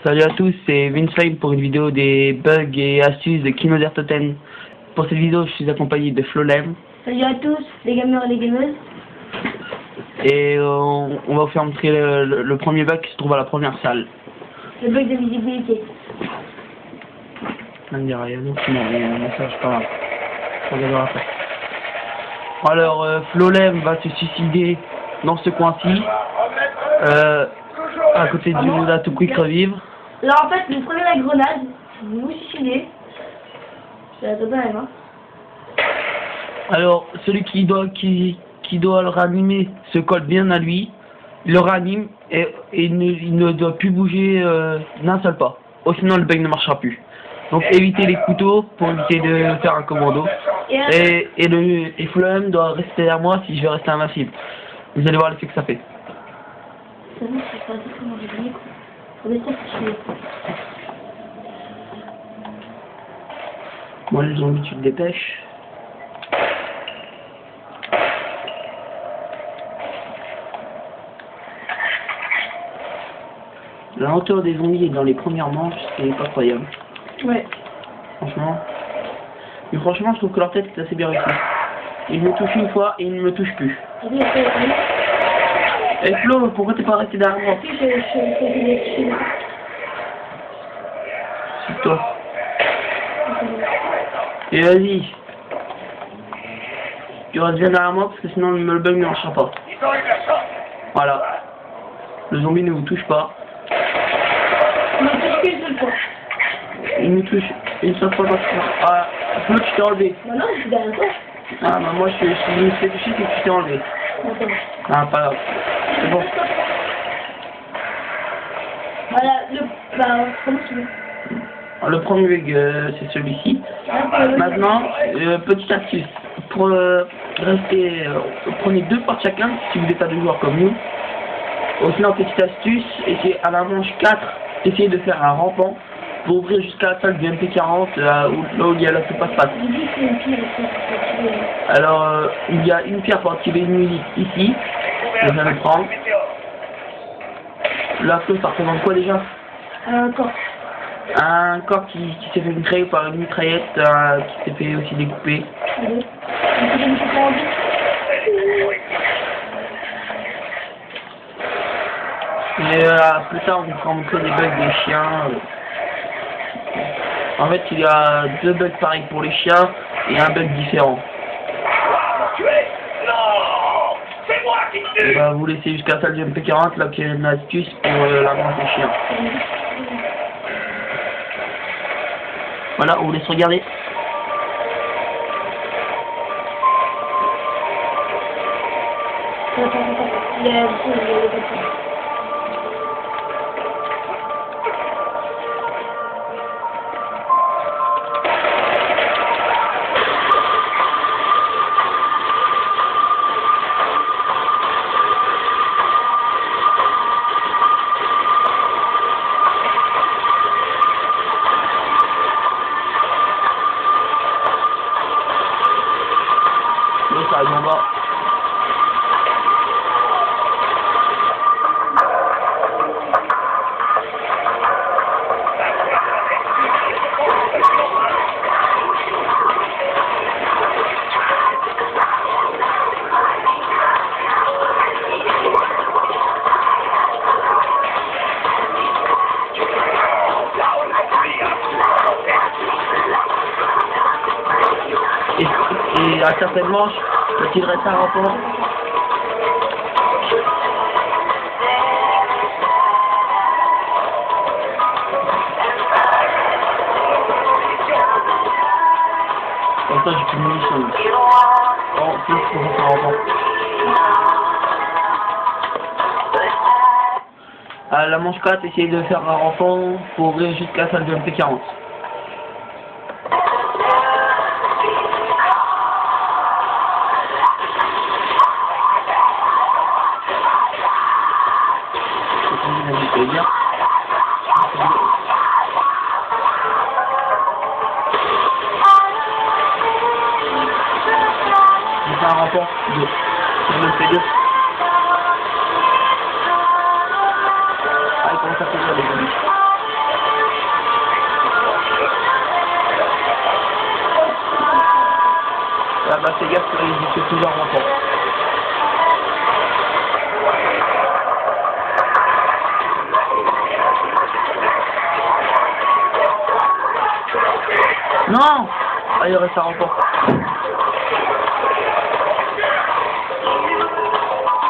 Salut à tous, c'est Vincent pour une vidéo des bugs et astuces de Kinoder Totem. Pour cette vidéo, je suis accompagné de Flolem. Salut à tous, les gamers et les gameuses. Et on va vous faire montrer le premier bug qui se trouve à la première salle. Le bug de visibilité. On dirait rien d'autre, non, il y a un message, pas grave. On regardera après. Alors, Flolem va se suicider dans ce coin-ci, à côté du monde à tout quick revivre. Alors en fait, vous prenez la grenade, vous vous suicidez. C'est la totale, hein. Alors, celui qui doit le réanimer se colle bien à lui, il le réanime et il ne doit plus bouger d'un seul pas. Ou sinon le bug ne marchera plus. Donc évitez les couteaux pour éviter de faire un commando. Et Flolem doit rester derrière moi si je vais rester invincible. Vous allez voir l'effet que ça fait. Ça va, c'est pas exactement réglé, quoi. Faut laisser suicider. Moi les zombies tu te dépêches. La hauteur des zombies dans les premières manches, c'est pas croyable. Ouais. Franchement. Mais franchement, je trouve que leur tête est assez bien réussie. Il me touche une fois et il ne me touche plus. Et Flo, pourquoi t'es pas resté derrière moi? C'est toi. Et vas-y. Tu restes bien derrière moi parce que sinon le bug ne marchera pas. Voilà. Le zombie ne vous touche pas. Il me touche une seule fois. Ah, Flo, tu t'es enlevé. Non, non, je suis derrière toi. Ah, bah moi je me suis touché et tu t'es enlevé. Attends. Ah, pas grave. C'est bon. Voilà, comment tu veux? Le premier bug, c'est celui-ci. Maintenant, petite astuce. Pour rester, prenez 2 portes chacun si vous êtes à 2 joueurs comme nous. Sinon, petite astuce, essayez à la manche 4, essayez de faire un rampant pour ouvrir jusqu'à la salle du MP40, là où il y a la passe-passe. Alors, il y a une pierre pour activer une musique ici. Je vais le prendre. Là, ça représente quoi déjà? Un corps. Un corps qui s'est fait créer par une mitraillette, qui s'est fait aussi découper. Et plus tard, on pourra montrer des bugs des chiens. En fait, il y a 2 bugs pareils pour les chiens et un bug différent. On va vous laisser jusqu'à la salle du MP40, là qui est une astuce pour la manche des chiens. Voilà, on vous laisse regarder. Ça arrive en bas. Et à certaines manches, quand il reste un rapport. Comme ça, j'ai plus de munitions. Bon, plus pour faire un rapport. À la manche 4, essayez de faire un rampant pour ouvrir jusqu'à la salle de MP40. Bien. C'est un rapport de sur le P2. Ah, il commence à faire des zombies. Non. Ah, il reste un remport.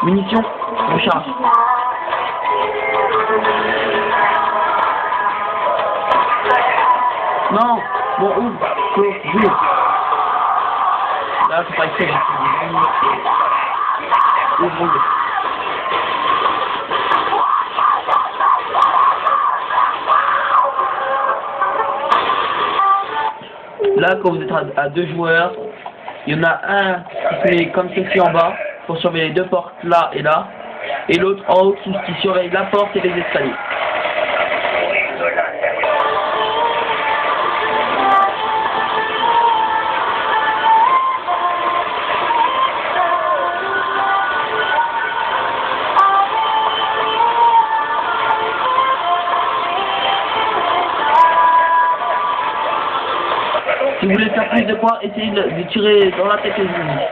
Munitions. On charge. Non. Bon, ouvre. Ouvre. Là, c'est pas ici. Ouvre. Là, quand vous êtes à 2 joueurs, il y en a un qui fait comme ceci en bas pour surveiller les 2 portes là et là, et l'autre en haut qui surveille la porte et les escaliers. Si vous voulez faire plus de points, essayez de tirer dans la tête les ennemis.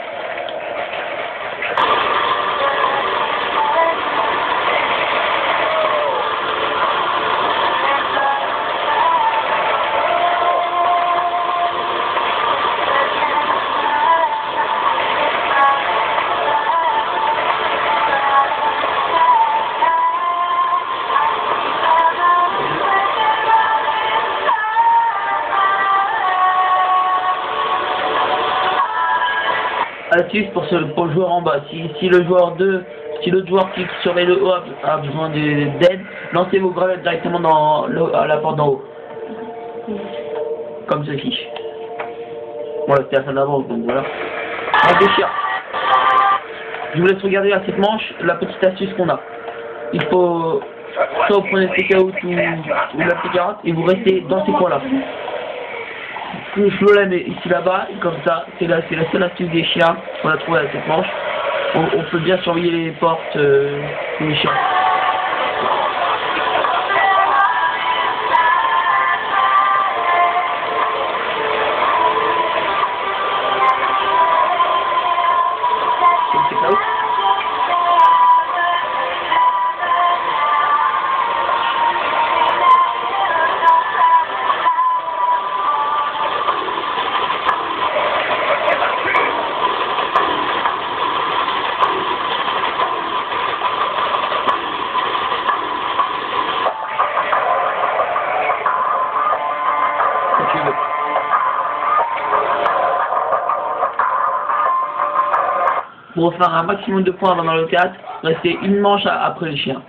Astuce pour le joueur en bas. Si le joueur 2, si l'autre joueur qui surveille le haut a besoin d'aide, lancez vos grenades directement à la porte d'en haut. Comme ceci. Voilà, c'était la fin d'avance, donc voilà. On déchire. Je vous laisse regarder à cette manche la petite astuce qu'on a. Il faut soit vous prenez le take-out ou la P40 et vous restez dans ces coins-là. Je la mets ici là-bas, comme ça, c'est la seule astuce des chiens qu'on a trouvé à cette manche. On peut bien surveiller les portes des chiens. Pour faire un maximum de points avant dans le 4, restez une manche après le chien.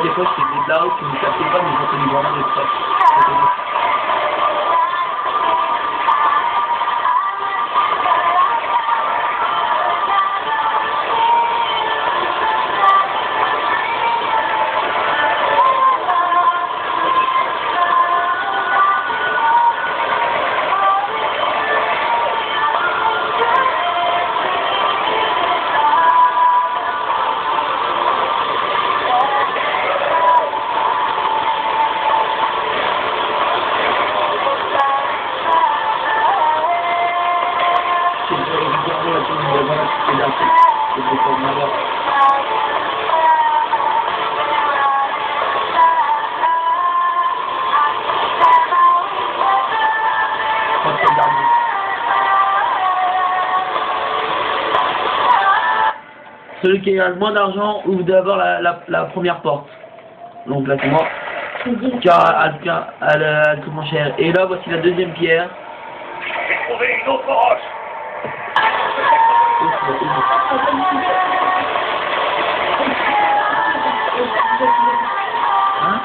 Des fois, je fais des blagues qui ne me captent pas, mais j'en fais du grand de ça. Celui qui a le moins d'argent ouvre d'abord la première porte. Donc là c'est moi. Car elle coûte moins cher. Et là voici la deuxième pierre. J'ai trouvé une autre roche. Hein?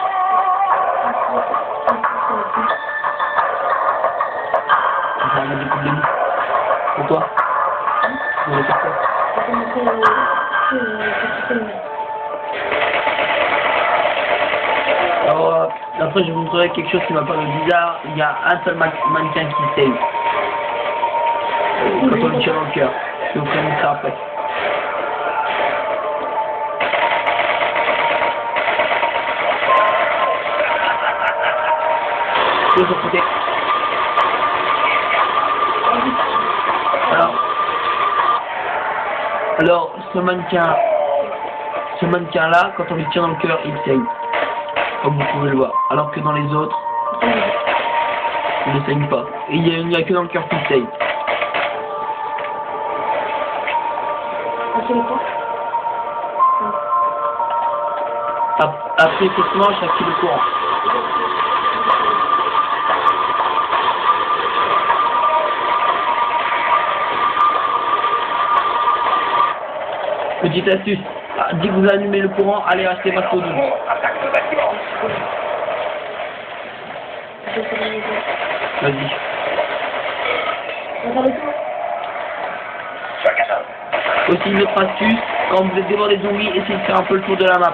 On va regarder beaucoup de nuit. Pourquoi? On va faire quoi? Après, je vous montrerai quelque chose qui m'a paru bizarre. Il y a un seul mannequin qui saigne. Quand on le tire dans le cœur. Je vais vous présenter ça après. De l'autre côté. Alors, ce mannequin-là, quand on lui tire dans le cœur, il saigne. Comme vous pouvez le voir. Alors que dans les autres, il ne saigne pas. Et il n'y a que dans le cœur qu'il saigne. Après, effectivement, chaque le courant. Petite astuce, dès que vous allumez le courant, allez acheter Mastodon. Attaque le bâtiment. Vas-y. Aussi une autre astuce, quand vous êtes devant des zombies, essayez de faire un peu le tour de la map.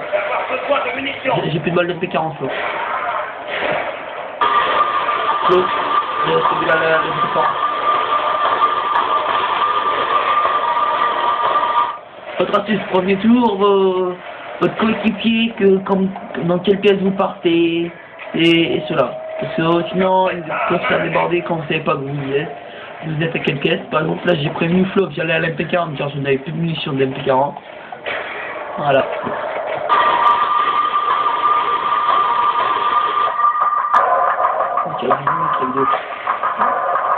J'ai plus de balles de MP40 Flo. Flo, j'ai celui là, le défense. Votre astuce, prenez toujours votre coéquipier dans quelle pièce vous partez et cela. Parce que sinon, ils peuvent se faire déborder quand vous savez pas où vous êtes. Vous êtes à quelle caisse? Par exemple, là j'ai prévenu Flo que j'allais à l'MP40 car je n'avais plus de munitions de l'MP40. Voilà. Ok, j'ai mis un truc d'autre.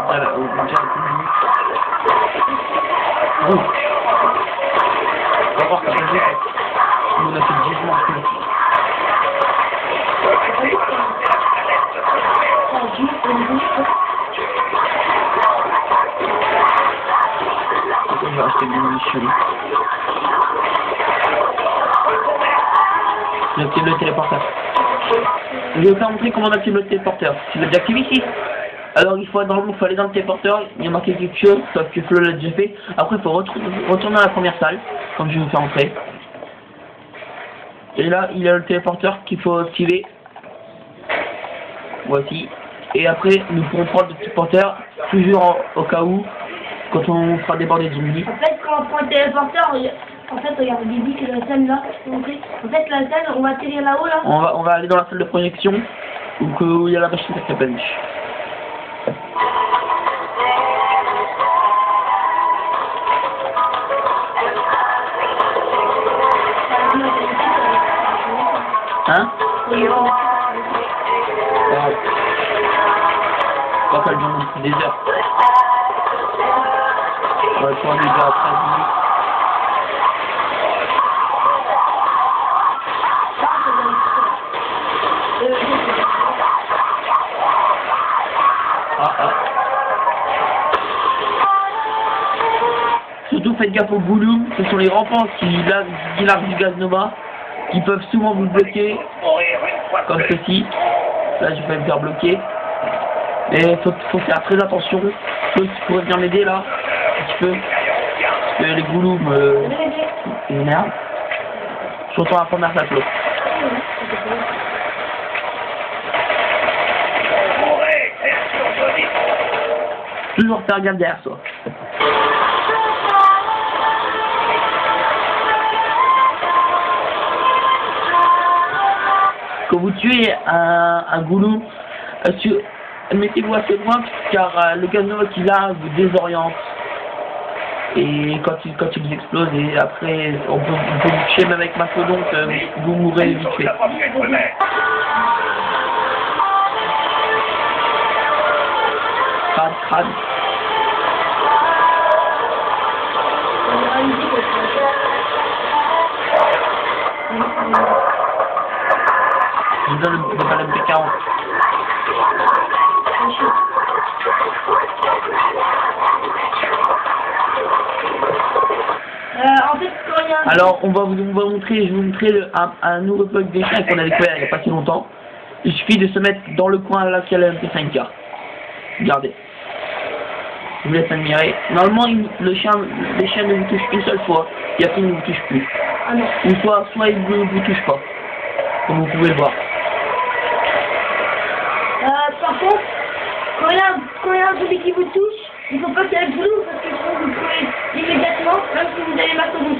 Voilà, on va déjà attendre. Bon. On va voir quand même. On a fait 10 mois plus. Je vais acheter des munitions. J'active le téléporteur. Je vais vous faire montrer comment on active le téléporteur. Tu l'as déjà activé ici. Alors il faut aller dans le téléporteur, il y a marqué quelque chose, sauf que Flo l'a déjà fait. Après il faut retourner à la première salle, comme je vais vous faire montrer. Et là il y a le téléporteur qu'il faut activer. Voici. Et après nous pourrons prendre le téléporteur, toujours au cas où, quand on fera déborder des zombies. En fait, quand on prend le téléporteur, en fait, regarde, Bibi, c'est la salle là. En fait, la salle, on va atterrir là-haut là. On va aller dans la salle de projection, où il y a la machine à campagne. Hein? Pas faire le jour des heures. On va prendre des heures à 13 minutes. Surtout faites gaffe aux bouloum, ce sont les rampants qui larguent du gaz Nova, qui peuvent souvent vous bloquer, comme ceci. Là je vais me faire bloquer. Mais faut faire très attention. Tu pourrais venir m'aider là, si tu peux. Parce que les bouloum m'énervent. Je retourne à la première salle, Flo. Toujours faire gaffe derrière toi. Quand vous tuez un goulou, mettez-vous assez loin car le gaz Nova qui largue vous désoriente. Et quand il vous explose, et après on peut vous tuer même avec Mastodon, vous mourrez vite fait. Crâne. Je vous donne le bal MP40. En fait, quand il y a Alors, je vais vous montrer un nouveau bug des chiens qu'on a découvert il n'y a pas si longtemps. Il suffit de se mettre dans le coin là qu'il y a la MP5K. Regardez. Je vous laisse admirer. Normalement, les chiens ne vous touchent une seule fois, et après ils ne vous touchent plus. Ah non. Ou soit ils ne vous touchent pas, comme vous pouvez le voir. il y a un zombie qui vous touche, il faut pas qu'il y ait de boulot parce que sinon vous pouvez immédiatement, même si vous avez mal au bout.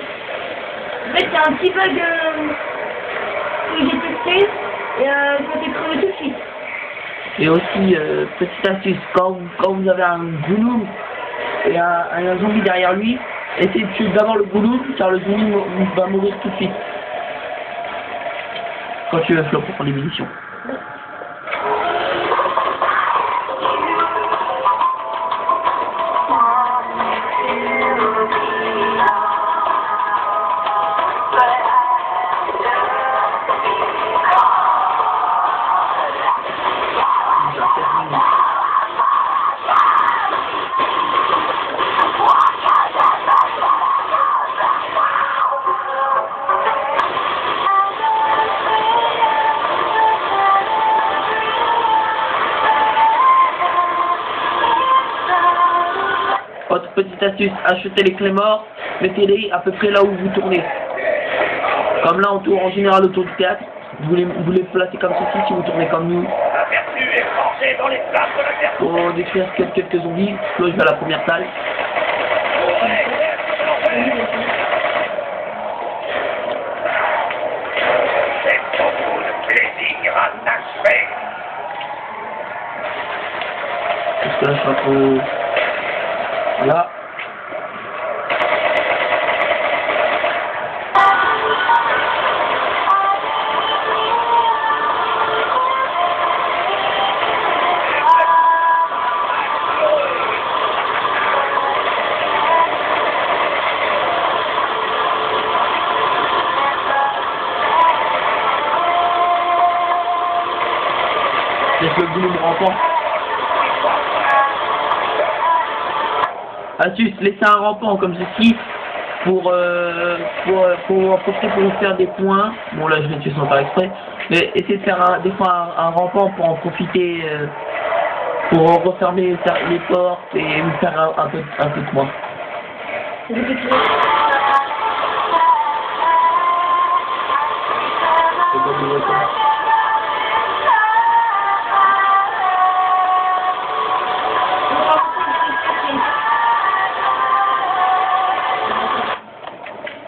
En fait, c'est un petit bug que j'ai testé et ça fait crever tout de suite. Et aussi, petite astuce, quand vous avez un gouloum et un zombie derrière lui, essayez de tuer d'abord le gouloum car le zombie va mourir tout de suite. Quand tu veux Flo pour prendre les munitions. Autre petite astuce, achetez les clés morts, mettez-les à peu près là où vous tournez. Comme là on tourne en général autour du théâtre, vous les placez comme ceci si vous tournez comme nous. La vertu est forgée dans les flammes de la terre. Pour décrire quelques zombies, Flo je vais à la première salle. C'est beaucoup de plaisir à t'achever. Parce que là je suis un peu... Voilà. Laisse le boulot me rampant. Astuce, laissez un rampant comme ceci pour vous faire des points. Bon là je vais tuer sans faire exprès. Mais essayez de faire des fois un rampant pour en profiter pour refermer les portes et vous faire un peu de points.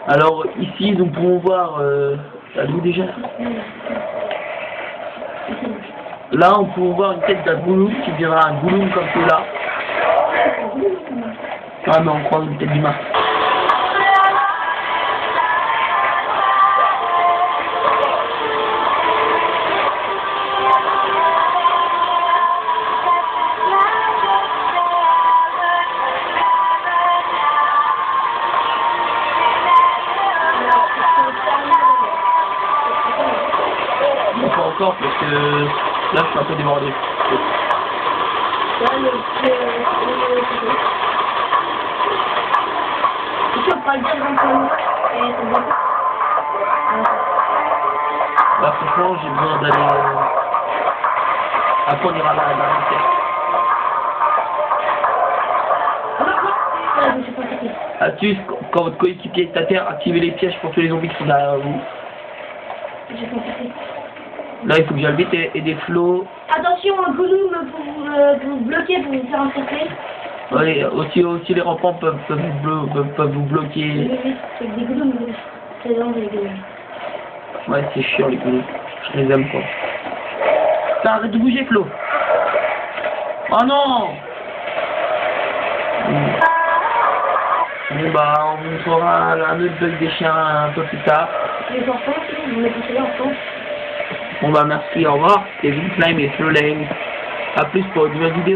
Alors ici nous pouvons voir à nous déjà. Là on peut voir une tête d'un gouloum qui deviendra un gouloum comme celui-là. Ah mais on croise une tête d'humain. Pas encore parce que là je suis un peu débordé. Là franchement j'ai besoin d'aller après on ira là la astuce, quand votre coéquipier est à terre, activez les pièges pour tous les zombies qui sont derrière vous. Là, il faut que j'habite et des flots. Attention, un gouloum pour vous bloquer, pour vous faire encercler. Oui, aussi les rampants peuvent vous bloquer. C'est des goulooms, c'est dangereux les goulooms. Ouais, c'est chiant les goulooms. Je les aime pas. Ça arrête de bouger, Flo. Oh non. Bon bah, on vous fera un autre bug des chiens un peu plus tard. Les enfants, vous mettez les enfants. Bon bah merci, au revoir, c'était Vinflame et Flowlane. A plus pour une nouvelle vidéo.